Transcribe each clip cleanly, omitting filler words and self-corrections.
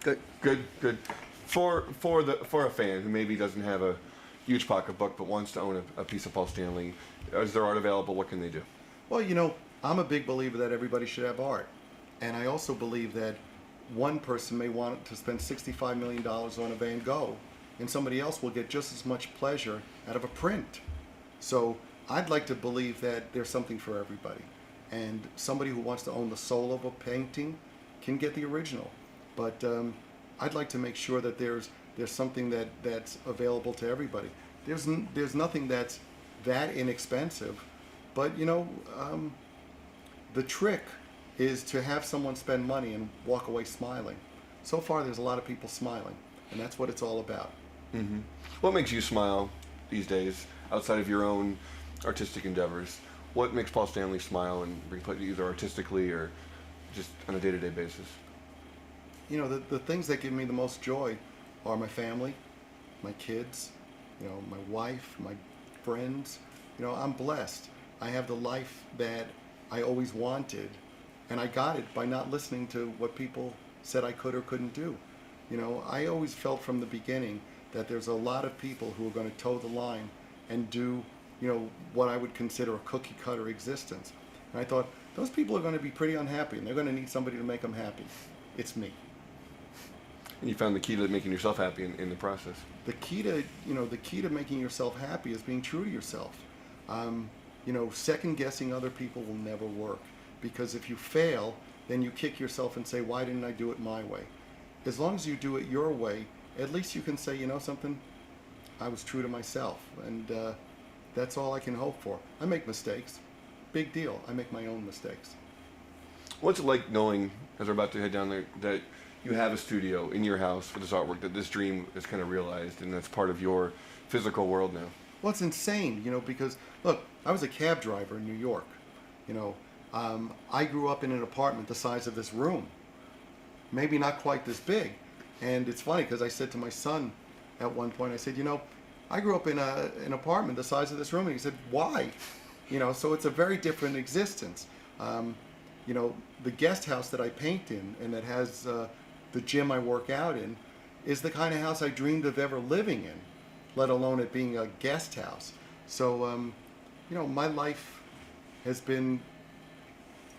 Good. For a fan who maybe doesn't have a huge pocketbook but wants to own a piece of Paul Stanley, is there art available? What can they do? Well, I'm a big believer that everybody should have art. And I also believe that one person may want to spend $65 million on a Van Gogh, and somebody else will get just as much pleasure out of a print. So I'd like to believe that there's something for everybody. And somebody who wants to own the soul of a painting can get the original. But I'd like to make sure that there's something that's available to everybody. There's nothing that's that inexpensive. But the trick is to have someone spend money and walk away smiling. So far, there's a lot of people smiling, and that's what it's all about. Mm-hmm. What makes you smile these days, outside of your own artistic endeavors? What makes Paul Stanley smile and bring pleasure, either artistically or just on a day-to-day basis? The things that give me the most joy are my family, my kids, my wife, my friends. I'm blessed. I have the life that I always wanted, and I got it by not listening to what people said I could or couldn't do. I always felt from the beginning that there's a lot of people who are going to toe the line and do, what I would consider a cookie cutter existence. And I thought, those people are going to be pretty unhappy, and they're going to need somebody to make them happy. It's me. And you found the key to making yourself happy in the process. The key to making yourself happy is being true to yourself. Second guessing other people will never work, because if you fail, then you kick yourself and say, why didn't I do it my way? As long as you do it your way, at least you can say, something, I was true to myself, and that's all I can hope for. I make mistakes. Big deal. I make my own mistakes. What's it like knowing, as we're about to head down there, that you have a studio in your house for this artwork, that this dream is kind of realized and that's part of your physical world now? Well, it's insane, because, look, I was a cab driver in New York. I grew up in an apartment the size of this room, maybe not quite this big. And it's funny because I said to my son at one point, I said, I grew up in an apartment the size of this room. And he said, why? So it's a very different existence. The guest house that I paint in and that has the gym I work out in is the kind of house I dreamed of ever living in, let alone it being a guest house. So, my life has been,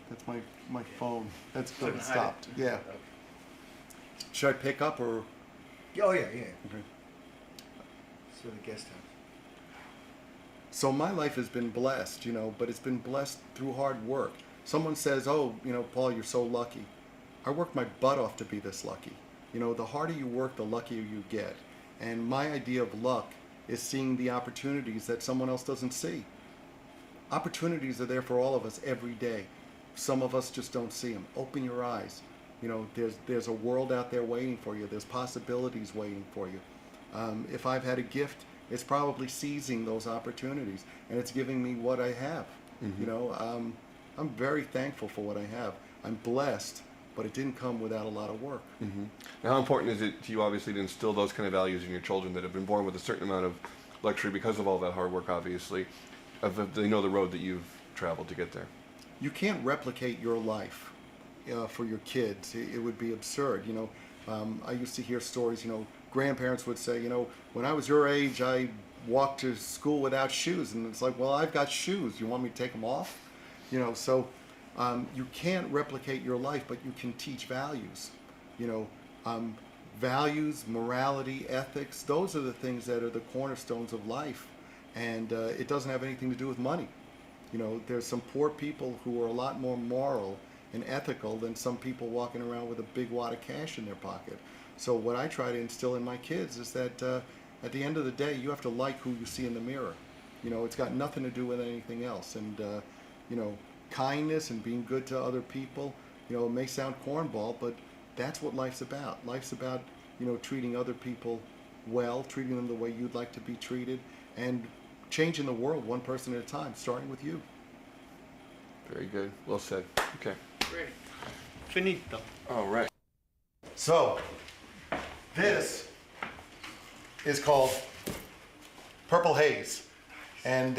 that's my phone. That's good, it stopped. Yeah. Should I pick up or? Oh, yeah. Okay. So the guest house. So my life has been blessed, but it's been blessed through hard work. Someone says, oh, Paul, you're so lucky. I worked my butt off to be this lucky. The harder you work, the luckier you get. And my idea of luck is seeing the opportunities that someone else doesn't see. Opportunities are there for all of us every day. Some of us just don't see them. Open your eyes. There's a world out there waiting for you. There's possibilities waiting for you. If I've had a gift, it's probably seizing those opportunities, and it's giving me what I have. Mm-hmm. I'm very thankful for what I have. I'm blessed, but it didn't come without a lot of work. Mm-hmm. Now, how important is it to you, obviously, to instill those kind of values in your children that have been born with a certain amount of luxury because of all that hard work, obviously, they know the road that you've traveled to get there? You can't replicate your life for your kids. It would be absurd. I used to hear stories, grandparents would say, when I was your age, I walked to school without shoes. And it's like, well, I've got shoes. You want me to take them off? So you can't replicate your life, but you can teach values. Values, morality, ethics, those are the things that are the cornerstones of life. And it doesn't have anything to do with money. There's some poor people who are a lot more moral and ethical than some people walking around with a big wad of cash in their pocket. So what I try to instill in my kids is that at the end of the day, you have to like who you see in the mirror. It's got nothing to do with anything else. And, kindness and being good to other people, it may sound cornball, but that's what life's about. Life's about, treating other people well, treating them the way you'd like to be treated, and changing the world one person at a time, starting with you. Very good. Well said. Okay. Great. Finito. All right. So, this is called Purple Haze. And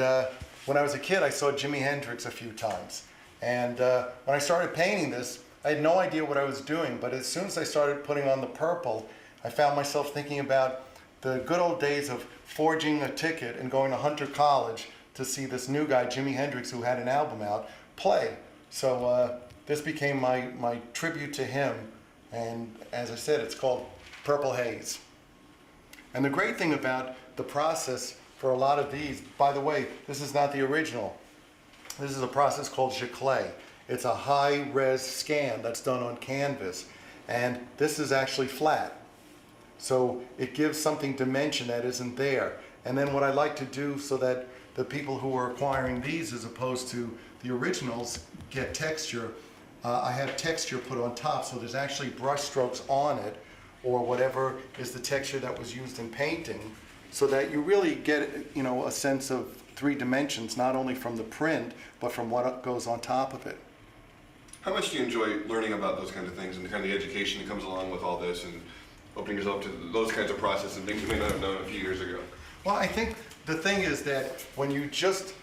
when I was a kid, I saw Jimi Hendrix a few times. And when I started painting this, I had no idea what I was doing, but as soon as I started putting on the purple, I found myself thinking about the good old days of forging a ticket and going to Hunter College to see this new guy, Jimi Hendrix, who had an album out, play. So this became my tribute to him, and as I said, it's called Purple Haze. And the great thing about the process for a lot of these, by the way, this is not the original. This is a process called giclée. It's a high-res scan that's done on canvas, and this is actually flat. So it gives something dimension that isn't there. And then what I like to do so that the people who are acquiring these as opposed to the originals get texture, I have texture put on top, so there's actually brush strokes on it, or whatever is the texture that was used in painting, so that you really get, you know, a sense of 3 dimensions, not only from the print, but from what goes on top of it. How much do you enjoy learning about those kinds of things and the kind of education that comes along with all this and opening yourself to those kinds of processes and things you may not have known a few years ago? Well, I think the thing is that when you just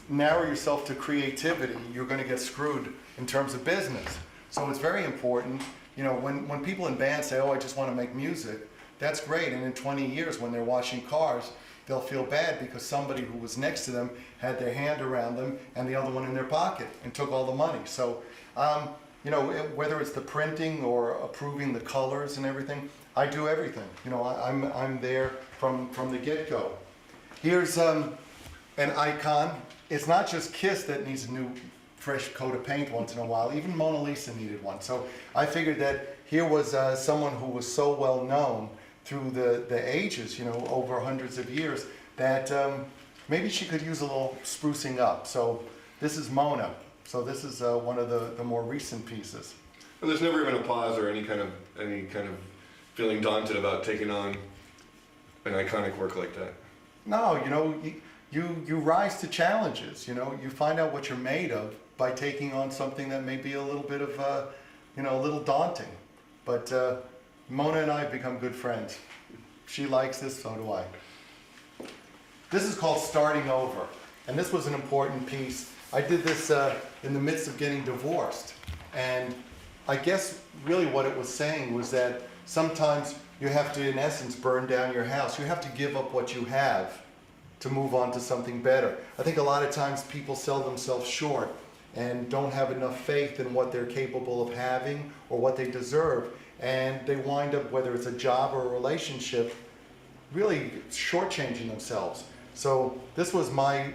narrow yourself to creativity, you're going to get screwed in terms of business. So it's very important, you know, when people in bands say, oh, I just want to make music, that's great. And in 20 years, when they're washing cars, they'll feel bad because somebody who was next to them had their hand around them and the other one in their pocket and took all the money. So, you know, whether it's the printing or approving the colors and everything, I do everything. You know, I'm there from the get-go. Here's an icon. It's not just Kiss that needs a new fresh coat of paint once in a while. Even Mona Lisa needed one. So I figured that here was someone who was so well known through the ages, you know, over hundreds of years, that maybe she could use a little sprucing up. So this is Mona. So this is one of the more recent pieces. And there's never been a pause or any kind of feeling daunted about taking on an iconic work like that. No, you know, you rise to challenges. You know, you find out what you're made of by taking on something that may be a little bit of, you know, a little daunting. But Mona and I have become good friends. She likes this, so do I. This is called Starting Over, and this was an important piece. I did this in the midst of getting divorced, and I guess really what it was saying was that sometimes you have to, in essence, burn down your house. You have to give up what you have to move on to something better. I think a lot of times people sell themselves short and don't have enough faith in what they're capable of having or what they deserve, and they wind up, whether it's a job or a relationship, really shortchanging themselves. So this was my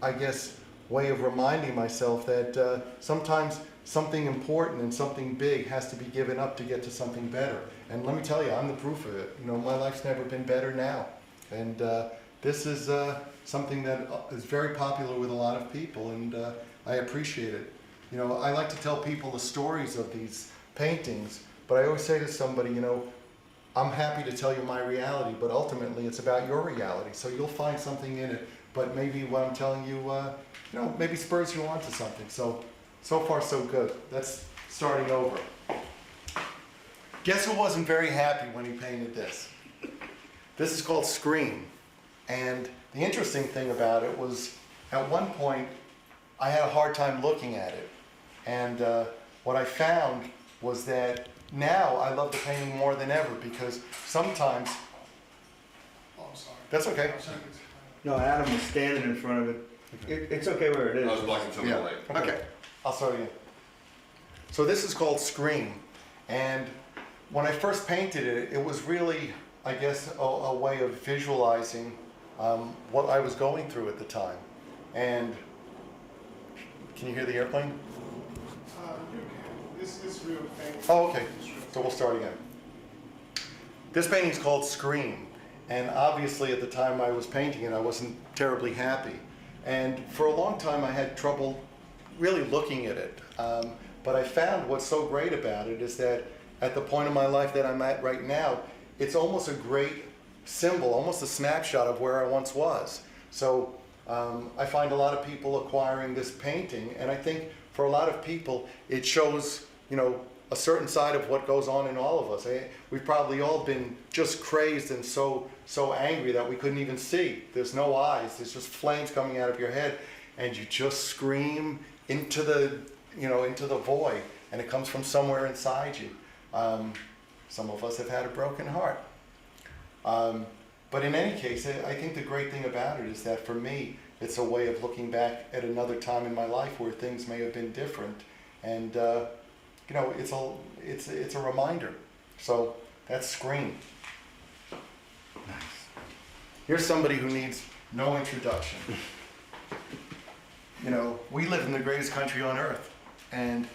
I guess, way of reminding myself that sometimes something important and something big has to be given up to get to something better. And let me tell you, I'm the proof of it. You know, my life's never been better now. And this is something that is very popular with a lot of people, and I appreciate it. You know, I like to tell people the stories of these paintings, but I always say to somebody, you know, I'm happy to tell you my reality, but ultimately it's about your reality. So you'll find something in it, but maybe what I'm telling you, you know, maybe spurs you on to something. So far so good. That's Starting Over. Guess who wasn't very happy when he painted this? This is called Scream. And the interesting thing about it was, at one point, I had a hard time looking at it. And what I found was that now I love the painting more than ever, because sometimes... Oh, I'm sorry. That's okay. No, Adam was standing in front of it. It's okay where it is. I was blocking some of the light. Okay, I'll show you. So this is called Scream, and when I first painted it, it was really, I guess, a way of visualizing what I was going through at the time. And can you hear the airplane? You can. This is real thing. Oh, okay. So we'll start again. This painting is called Scream, and obviously at the time I was painting it, I wasn't terribly happy. And for a long time I had trouble really looking at it. But I found what's so great about it is that at the point in my life that I'm at right now, it's almost a great symbol, almost a snapshot of where I once was. So I find a lot of people acquiring this painting, and I think for a lot of people it shows, you know, a certain side of what goes on in all of us. We've probably all been just crazed and so angry that we couldn't even see. There's no eyes, there's just flames coming out of your head, and you just scream into into the void, and it comes from somewhere inside you. Some of us have had a broken heart. But in any case, I think the great thing about it is that for me, it's a way of looking back at another time in my life where things may have been different, and it's a reminder. So that's Scream. Nice. Here's somebody who needs no introduction. We live in the greatest country on earth, and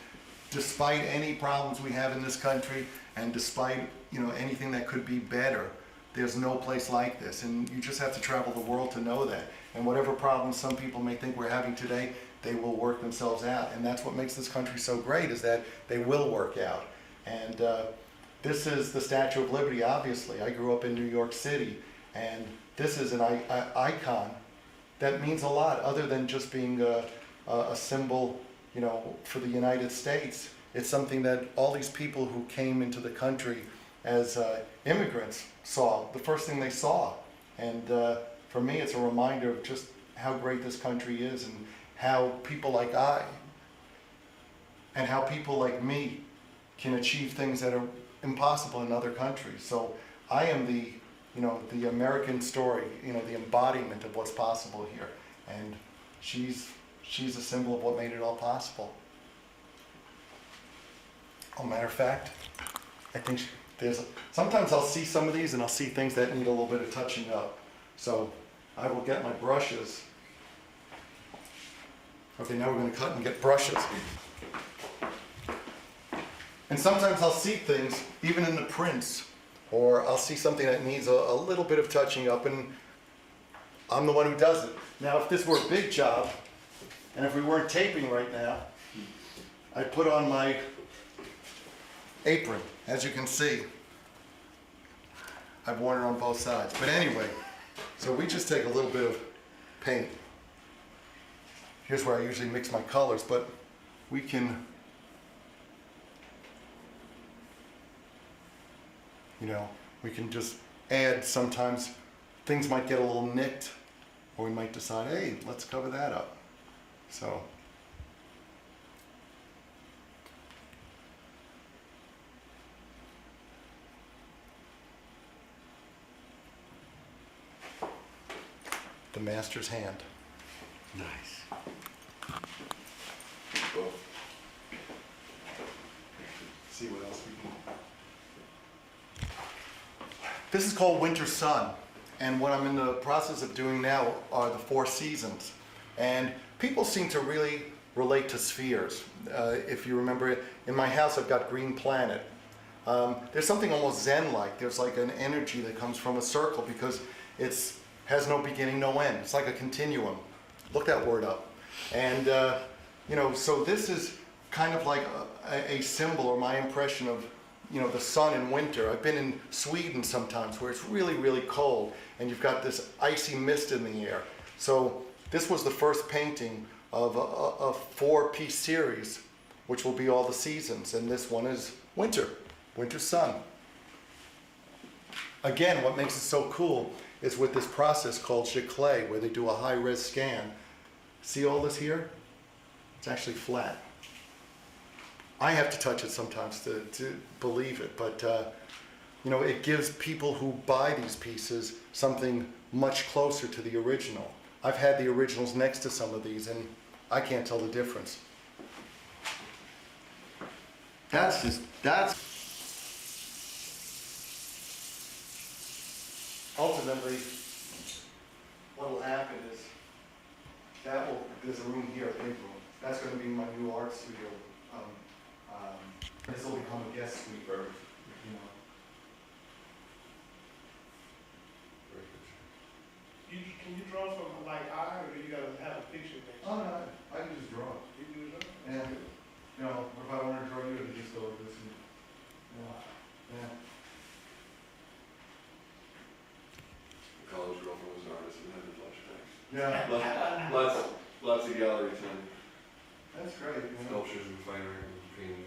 despite any problems we have in this country, and despite anything that could be better, there's no place like this, and you just have to travel the world to know that. And whatever problems some people may think we're having today, they will work themselves out, and that's what makes this country so great, is that they will work out. And this is the Statue of Liberty, obviously. I grew up in New York City, and this is an icon that means a lot, other than just being a symbol, for the United States. It's something that all these people who came into the country as immigrants saw, the first thing they saw. And for me, it's a reminder of just how great this country is, and how people like how people like me can achieve things that are impossible in other countries. So I am the American story, the embodiment of what's possible here. And she's a symbol of what made it all possible. Oh, matter of fact, I think sometimes I'll see some of these and I'll see things that need a little bit of touching up. So I will get my brushes. Okay, now we're going to cut and get brushes. And sometimes I'll see things, even in the prints, or I'll see something that needs a little bit of touching up, and I'm the one who does it. Now, if this were a big job, and if we weren't taping right now, I'd put on my apron. As you can see, I've worn it on both sides. But anyway, so we just take a little bit of paint. Here's where I usually mix my colors, but we can, we can just add. Sometimes things might get a little nicked, or we might decide, hey, let's cover that up. So the master's hand. Nice. Well, See what else we can. This is called Winter Sun, and what I'm in the process of doing now are the 4 seasons. And people seem to really relate to spheres. If you remember, in my house I've got green planet. There's something almost Zen-like. There's like an energy that comes from a circle, because it has no beginning, no end. It's like a continuum. Look that word up. And so this is kind of like a symbol, or my impression of the sun in winter. I've been in Sweden sometimes where it's really, really cold, and you've got this icy mist in the air. So this was the first painting of a 4-piece series, which will be all the seasons, and this one is winter sun. Again, what makes it so cool is with this process called giclée, where they do a high-res scan. See all this here? It's actually flat. I have to touch it sometimes to believe it, but it gives people who buy these pieces something much closer to the original. I've had the originals next to some of these, and I can't tell the difference. That's Ultimately, what will happen is there's a room here, a big room. That's going to be my new art studio. This will become a guest suite. perfect. Can you draw from like eye, or you gotta have a picture next? Oh, no, I can just draw. You do it? And, if I want to draw you, I can just go like this. Yeah. College girlfriend was an artist and had a flashbacks. Yeah, Lots of galleries and that's great. sculptures and fine art and paintings.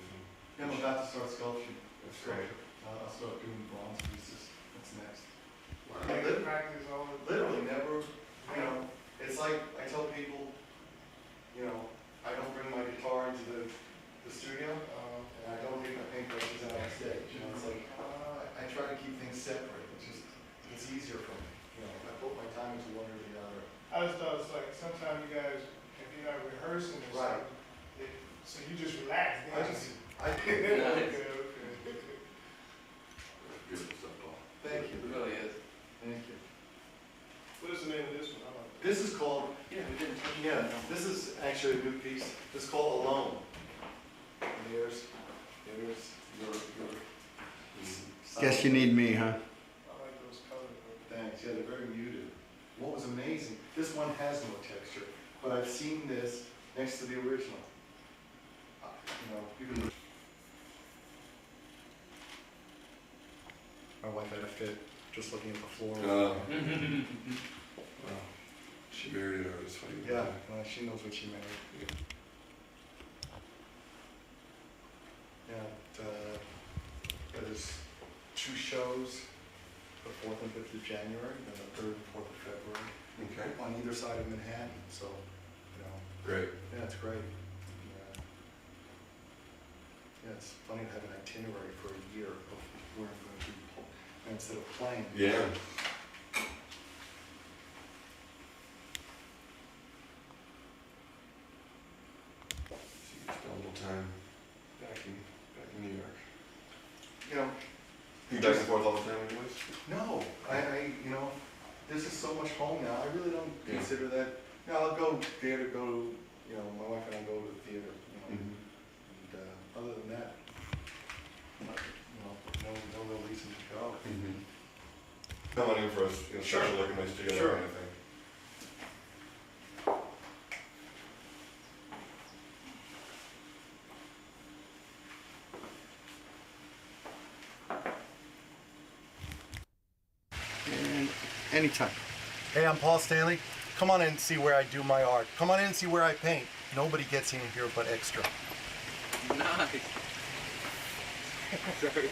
I'm about to start sculpting. That's great. I'll start doing bronze pieces. That's next. Wow. Yeah. Like practice all the Literally never, it's like I tell people, I don't bring my guitar into the the studio, and I don't leave my paintbrushes out on stage. You know, it's like I try to keep things separate. It's easier for me. You know, I put my time into one or the other. I just thought it's like sometimes you guys, if you're not rehearsing or Right. something, so you just relax. Okay, okay. Beautiful stuff, Paul. Thank you. It really is. Thank you. What is the name of this one? I like that. This is called, Yeah, we didn't touch it. yeah, this is actually a new piece. This is called Alone. And there's your Guess you need me, huh? I like those colors. Thanks, yeah, they're very muted. What was amazing, this one has no texture, but I've seen this next to the original. You know, you can. My wife had a fit just looking at the floor. Wow. She married an artist, funny. Yeah, she knows what she married. Yeah, there's 2 shows, the 4th and 5th of January, and the 3rd and 4th of February, Okay, on either side of Manhattan, so, you know, great. yeah, it's great. Yeah, it's funny to have an itinerary for a year of where I'm going to be, instead of playing. Yeah. So you spent a little time back in New York. You know, You back and forth all the time anyways? no, you know, this is so much home now. I really don't Yeah. consider that. You know, I'll go there to go to, you know, my wife and I go to the theater, you know, Mhm. and other than that, you know, no real reason to go. Mm-hmm. Come on in for us, you know, Sure. special looking nice together Sure. kind of thing. And anytime. Hey, I'm Paul Stanley. Come on in and see where I do my art. Come on in and see where I paint. Nobody gets in here but extra. Nice. Sorry.